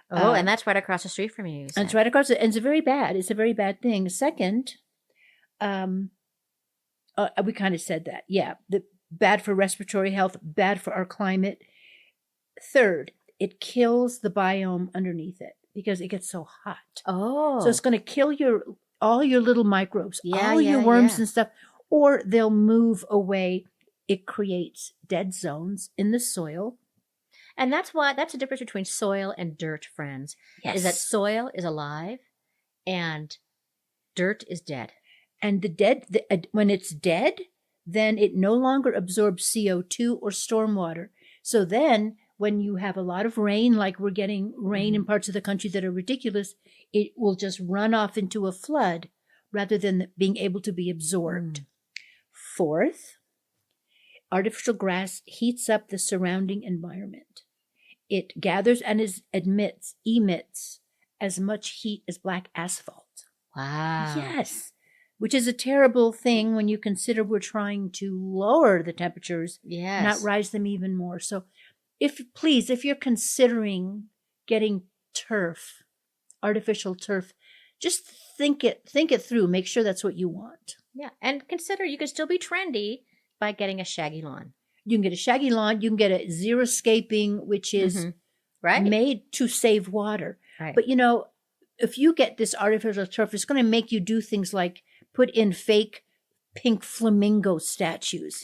Oh, and that's right across the street from you. And it's right across it. And it's very bad. It's a very bad thing. Second, we kind of said that. Yeah. Bad for respiratory health, bad for our climate. Third, it kills the biome underneath it because it gets so hot. Oh. So it's going to kill all your little microbes, Yeah, all your yeah, worms yeah. and stuff, or they'll move away. It creates dead zones in the soil. And that's the difference between soil and dirt, friends. Is that soil is alive and dirt is dead. And when it's dead, then it no longer absorbs CO2 or stormwater. So then when you have a lot of rain, like we're getting rain in parts of the country that are ridiculous, it will just run off into a flood rather than being able to be absorbed. Fourth, artificial grass heats up the surrounding environment. It gathers and emits as much heat as black asphalt. Wow. Yes, which is a terrible thing when you consider we're trying to lower the temperatures, Yes. not rise them even more. So if you're considering getting turf, artificial turf, just think it through. Make sure that's what you want. Yeah. And consider you can still be trendy by getting a Shaggy lawn. You can get a Shaggy lawn. You can get a xeriscaping, which is Right. made to save water. Right. But, if you get this artificial turf, it's going to make you do things like put in fake pink flamingo statues.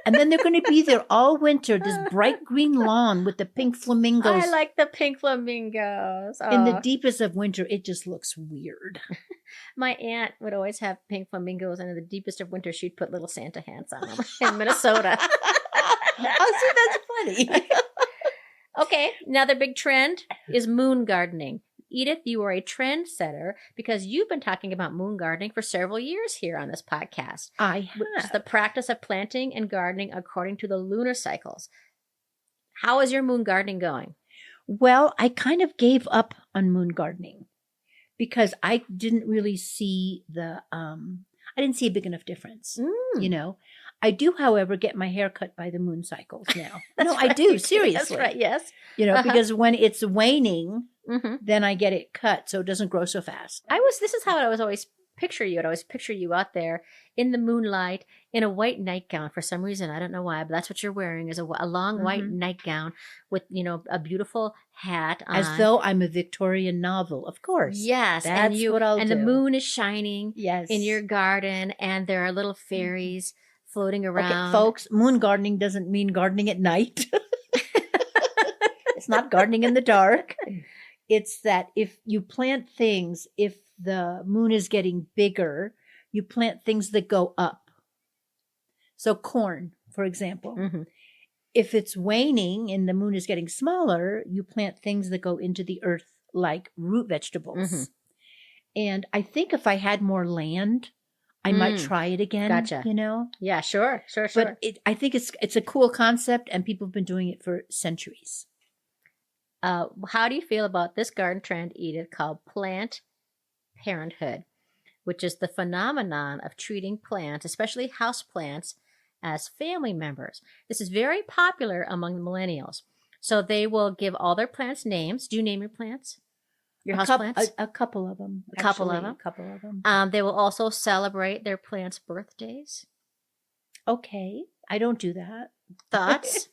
And then they're going to be there all winter, this bright green lawn with the pink flamingos. I like the pink flamingos. In the Oh. deepest of winter, it just looks weird. My aunt would always have pink flamingos, and in the deepest of winter, she'd put little Santa hats on them in Minnesota. Oh, see, that's funny. Okay, another big trend is moon gardening. Edith, you are a trendsetter because you've been talking about moon gardening for several years here on this podcast, I which is have. the practice of planting and gardening according to the lunar cycles. How is your moon gardening going? Well, I kind of gave up on moon gardening because I didn't really see I didn't see a big enough difference. I do, however, get my hair cut by the moon cycles now. No, I do, seriously. That's right, yes. Because when it's waning, Mm-hmm. then I get it cut so it doesn't grow so fast. This is how I was always picture you. I'd always picture you out there in the moonlight in a white nightgown for some reason. I don't know why, but that's what you're wearing is a long white nightgown with, a beautiful hat on. As though I'm a Victorian novel, of course. Yes. That's what I'll do. And the moon is shining Yes. in your garden, and there are little fairies floating around. Okay, folks, moon gardening doesn't mean gardening at night. It's not gardening in the dark. It's that if you plant things, if the moon is getting bigger, you plant things that go up. So corn, for example. Mm-hmm. If it's waning and the moon is getting smaller, you plant things that go into the earth like root vegetables. Mm-hmm. And I think if I had more land, I might try it again. Gotcha. Yeah, sure. But I think it's a cool concept, and people have been doing it for centuries. How do you feel about this garden trend, Edith, called plant parenthood, which is the phenomenon of treating plants, especially house plants, as family members? This is very popular among the millennials. So they will give all their plants names. Do you name your plants? Your house plants? A couple of them. A couple of them. They will also celebrate their plants' birthdays. Okay. I don't do that. Thoughts?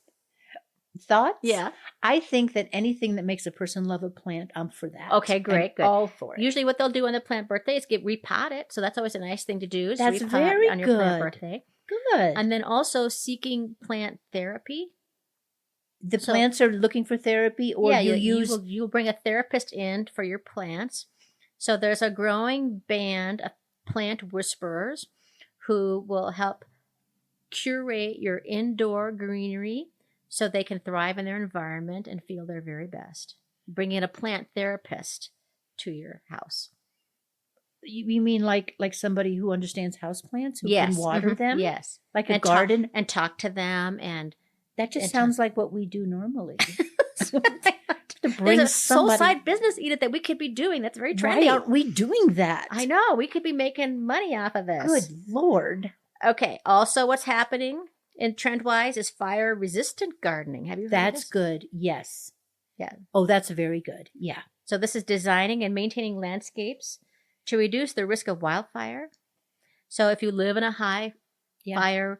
Thoughts? Yeah. I think that anything that makes a person love a plant, I'm for that. Okay, great, I'm good. all for it. Usually what they'll do on the plant birthday is repot it. So that's always a nice thing to do. Is That's repot very on your plant good. birthday. Good. And then also seeking plant therapy. The plants are looking for therapy, or you'll bring a therapist in for your plants. So there's a growing band of plant whisperers who will help curate your indoor greenery so they can thrive in their environment and feel their very best. Bring in a plant therapist to your house. You mean like somebody who understands houseplants, who can water them? Yes. Like a garden? And talk to them. And that just sounds like what we do normally. To bring There's a somebody. soul side business, Edith, that we could be doing. That's very trendy. Why aren't we doing that? I know. We could be making money off of this. Good Lord. Okay. Also, what's happening in trend-wise is fire-resistant gardening. Have you heard That's this? good. Yes. Yeah. Oh, that's very good. Yeah. So this is designing and maintaining landscapes to reduce the risk of wildfire. So if you live in a high fire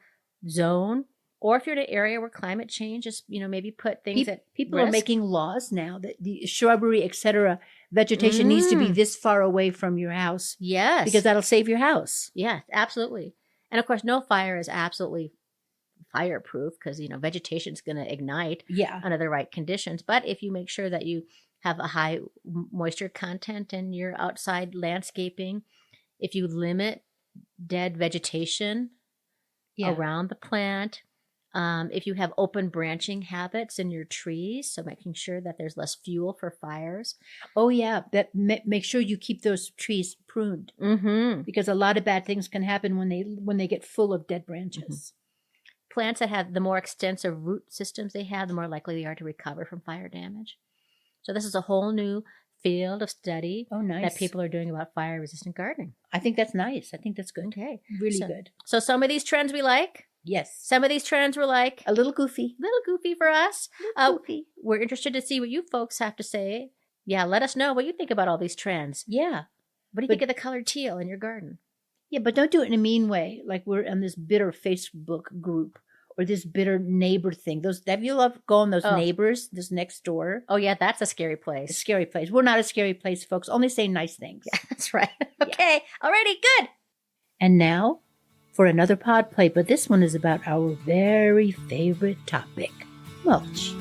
zone, or if you're in an area where climate change is, maybe put things at people risk. are making laws now that the shrubbery, etc., vegetation needs to be this far away from your house. Yes. Because that'll save your house. Yeah, absolutely. And of course, no fire is absolutely fireproof because, vegetation is going to ignite under the right conditions. But if you make sure that you have a high moisture content in your outside landscaping, if you limit dead vegetation around the plant, if you have open branching habits in your trees, so making sure that there's less fuel for fires. Oh, yeah. That make sure you keep those trees pruned. Mm-hmm. Because a lot of bad things can happen when they get full of dead branches. Mm-hmm. Plants that have the more extensive root systems they have, the more likely they are to recover from fire damage. So this is a whole new field of study that people are doing about fire-resistant gardening. I think that's nice. I think that's good. Okay. Really good. So some of these trends we like. Yes. Some of these trends were like a little goofy. For us. Goofy. We're interested to see what you folks have to say. Yeah, let us know what you think about all these trends. Yeah. What do you think of the colored teal in your garden? Yeah, but don't do it in a mean way. Like we're on this bitter Facebook group or this bitter neighbor thing. Have you ever go on those neighbors, this next door? Oh, yeah, that's a scary place. A scary place. We're not a scary place, folks. Only say nice things. Yeah, that's right. Okay. Yeah. Alrighty, good. And now for another pod play, but this one is about our very favorite topic, mulch.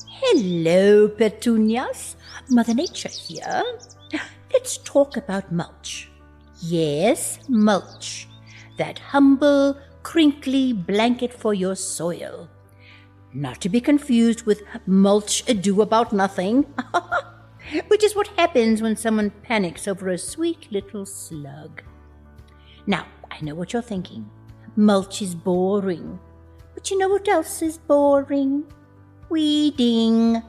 Hello, petunias. Mother Nature here. Let's talk about mulch. Yes, mulch. That humble, crinkly blanket for your soil. Not to be confused with mulch ado about nothing, which is what happens when someone panics over a sweet little slug. Now, I know what you're thinking. Mulch is boring. But you know what else is boring? Weeding.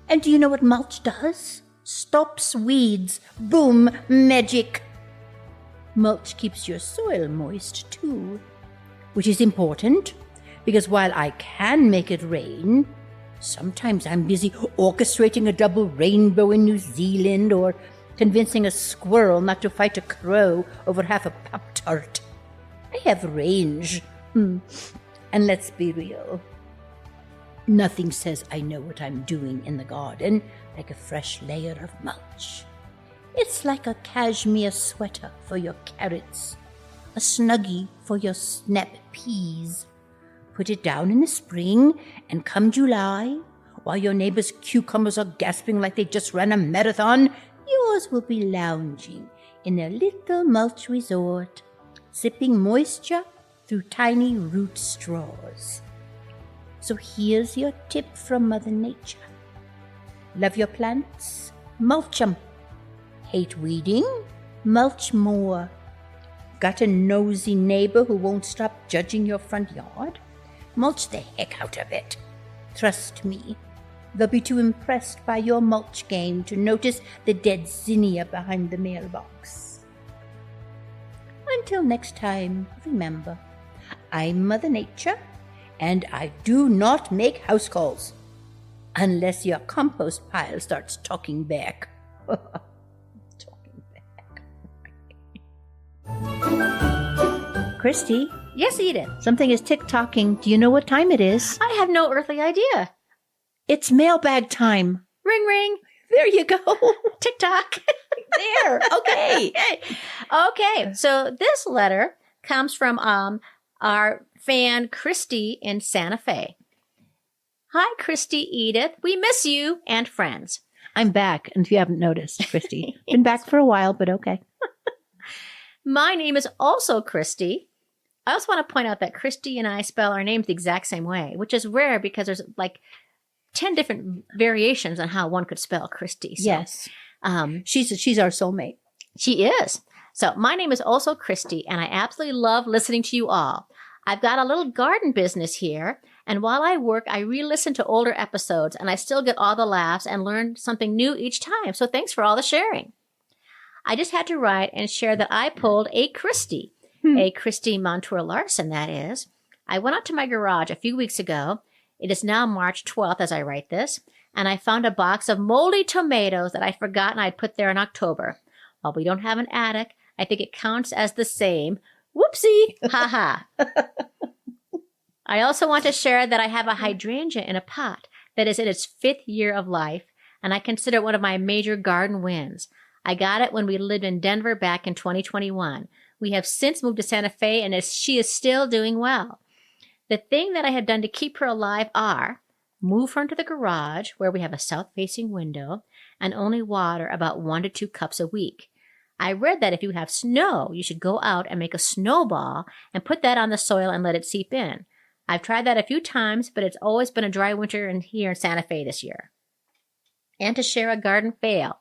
And do you know what mulch does? Stops weeds. Boom, magic. Mulch keeps your soil moist too, which is important because while I can make it rain, Sometimes I'm busy orchestrating a double rainbow in New Zealand or convincing a squirrel not to fight a crow over half a Pop-Tart. I have range. And let's be real. Nothing says I know what I'm doing in the garden like a fresh layer of mulch. It's like a cashmere sweater for your carrots, a snuggie for your snap peas. Put it down in the spring, and come July, while your neighbor's cucumbers are gasping like they just ran a marathon, yours will be lounging in a little mulch resort, sipping moisture through tiny root straws. So here's your tip from Mother Nature. Love your plants? Mulch 'em. Hate weeding? Mulch more. Got a nosy neighbor who won't stop judging your front yard? Mulch the heck out of it. Trust me, they'll be too impressed by your mulch game to notice the dead zinnia behind the mailbox. Until next time, remember, I'm Mother Nature, and I do not make house calls. Unless your compost pile starts talking back. Talking back. Christy? Yes, Edith. Something is tick-tocking. Do you know what time it is? I have no earthly idea. It's mailbag time. Ring, ring. There you go. Tick-tock. There. Okay. Okay. So this letter comes from our fan Christy in Santa Fe. Hi, Christy, Edith. We miss you and friends. I'm back, and if you haven't noticed, Christy. Been back for a while, but okay. My name is also Christy. I also want to point out that Christy and I spell our names the exact same way, which is rare because there's like 10 different variations on how one could spell Christy. So, Yes. She's our soulmate. She is. So my name is also Christy, and I absolutely love listening to you all. I've got a little garden business here, and while I work, I re-listen to older episodes, and I still get all the laughs and learn something new each time. So thanks for all the sharing. I just had to write and share that I pulled a Christy, a Christy Montour Larson, that is. I went out to my garage a few weeks ago. It is now March 12th as I write this, and I found a box of moldy tomatoes that I'd forgotten I'd put there in October. While we don't have an attic, I think it counts as the same. Whoopsie! Ha ha. I also want to share that I have a hydrangea in a pot that is in its 5th year of life, and I consider it one of my major garden wins. I got it when we lived in Denver back in 2021. We have since moved to Santa Fe, and she is still doing well. The thing that I have done to keep her alive are move her into the garage where we have a south-facing window and only water about 1 to 2 cups a week. I read that if you have snow, you should go out and make a snowball and put that on the soil and let it seep in. I've tried that a few times, but it's always been a dry winter here in Santa Fe this year. And to share a garden fail,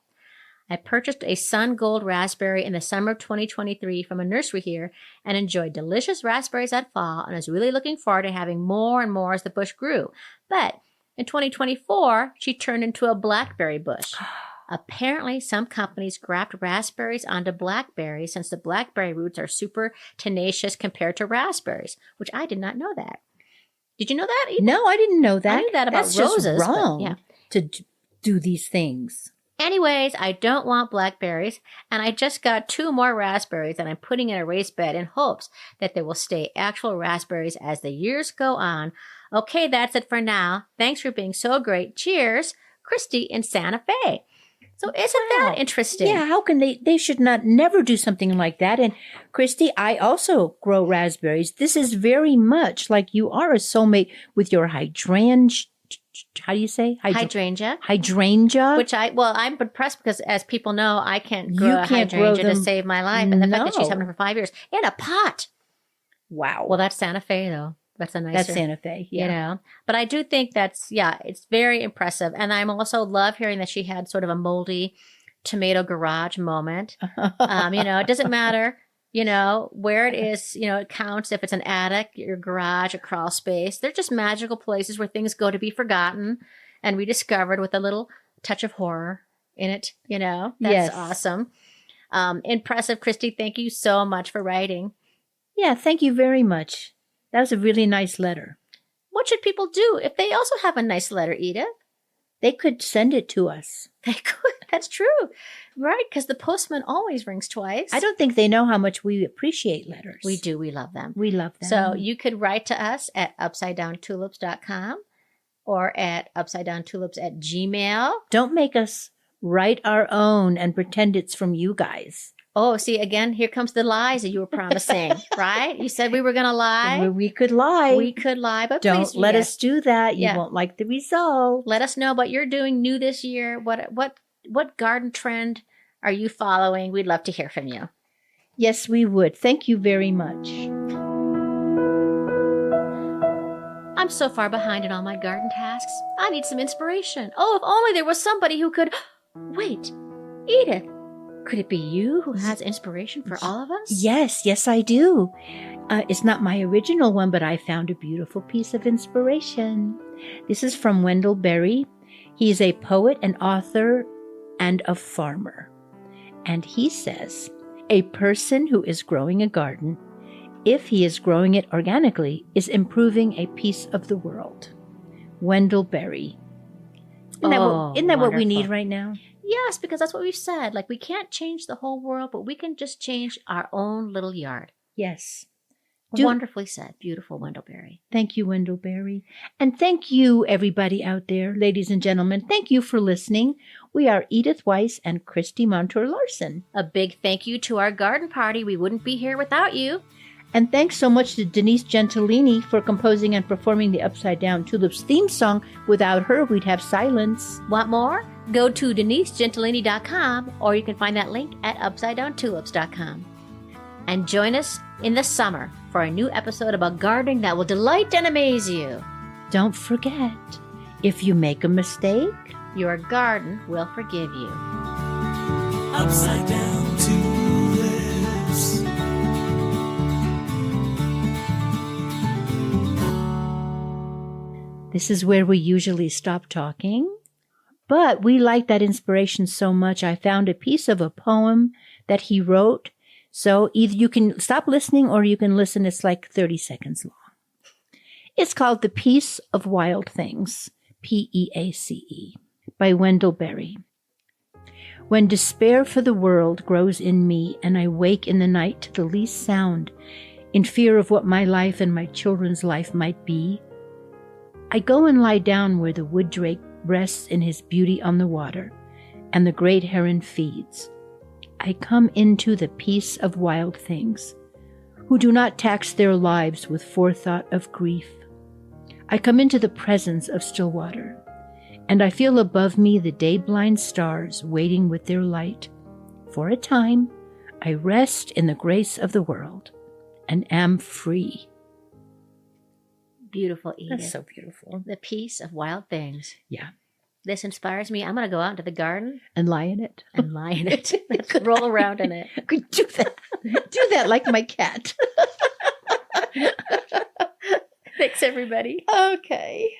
I purchased a sun gold raspberry in the summer of 2023 from a nursery here and enjoyed delicious raspberries that fall and was really looking forward to having more and more as the bush grew. But in 2024, she turned into a blackberry bush. Apparently, some companies graft raspberries onto blackberries since the blackberry roots are super tenacious compared to raspberries, which I did not know that. Did you know that, Edith? No, I didn't know that. I knew that about That's roses. just wrong But, yeah. to do these things. Anyways, I don't want blackberries, and I just got 2 more raspberries that I'm putting in a raised bed in hopes that they will stay actual raspberries as the years go on. Okay, that's it for now. Thanks for being so great. Cheers, Christy in Santa Fe. So isn't that interesting? Yeah, how can they should not never do something like that. And Christy, I also grow raspberries. This is very much like you are a soulmate with your hydrangea. How do you say? Hydrangea. Hydrangea. Which I'm impressed because as people know, I can't grow a hydrangea to save my life. And the fact that she's having it for 5 years in a pot. Wow. Well, that's Santa Fe though. That's a nicer. That's Santa Fe, yeah. You know, but I do think it's very impressive. And I'm also love hearing that she had sort of a moldy tomato garage moment. It doesn't matter, where it is, it counts if it's an attic, your garage, a crawl space. They're just magical places where things go to be forgotten and rediscovered with a little touch of horror in it, That's Yes. awesome. Impressive, Christy. Thank you so much for writing. Yeah, thank you very much. That was a really nice letter. what should people do if they also have a nice letter, Edith? They could send it to us. They could. That's true. Right, because the postman always rings twice. I don't think they know how much we appreciate letters. We do. We love them. We love them. So you could write to us at upsidedowntulips.com or at upsidedowntulips@gmail. Don't make us write our own and pretend it's from you guys. Oh, see, again, here comes the lies that you were promising, right? You said we were going to lie. We could lie. We could lie, but Don't please, let yes, us do that. You Yeah. won't like the result. let us know what you're doing new this year. What garden trend are you following? We'd love to hear from you. Yes, we would. Thank you very much. I'm so far behind in all my garden tasks. I need some inspiration. Oh, if only there was somebody who could... Wait, Edith, could it be you who has inspiration for all of us? Yes, I do. It's not my original one, but I found a beautiful piece of inspiration. This is from Wendell Berry. He is a poet and author and a farmer. And he says, a person who is growing a garden, if he is growing it organically, is improving a piece of the world. Wendell Berry. Isn't that what we need wonderful. right now? Yes, because that's what we've said. Like, we can't change the whole world, but we can just change our own little yard. Yes. Wonderfully said. Beautiful, Wendell Berry. Thank you, Wendell Berry. And thank you, everybody out there, ladies and gentlemen. Thank you for listening. We are Edith Weiss and Christy Montour Larson. A big thank you to our garden party. We wouldn't be here without you. And thanks so much to Denise Gentilini for composing and performing the Upside Down Tulips theme song. Without her, we'd have silence. Want more? Go to denisegentilini.com, or you can find that link at upsidedowntulips.com. And join us in the summer for a new episode about gardening that will delight and amaze you. Don't forget, if you make a mistake, Your garden will forgive you. Upside down tulips. this is where we usually stop talking. But we like that inspiration so much, I found a piece of a poem that he wrote. So either you can stop listening or you can listen. It's like 30 seconds long. It's called The Peace of Wild Things, P-E-A-C-E, by Wendell Berry. When despair for the world grows in me and I wake in the night to the least sound, in fear of what my life and my children's life might be, I go and lie down where the wood drake rests in his beauty on the water, and the great heron feeds. I come into the peace of wild things, who do not tax their lives with forethought of grief. I come into the presence of still water, and I feel above me the day-blind stars waiting with their light. For a time, I rest in the grace of the world, and am free. Beautiful, Edith. That's so beautiful. The peace of wild things. Yeah. This inspires me. I'm going to go out into the garden And lie in it. and lie in it. Let's roll around in it. Could do that. Do that like my cat. Thanks, everybody. Okay.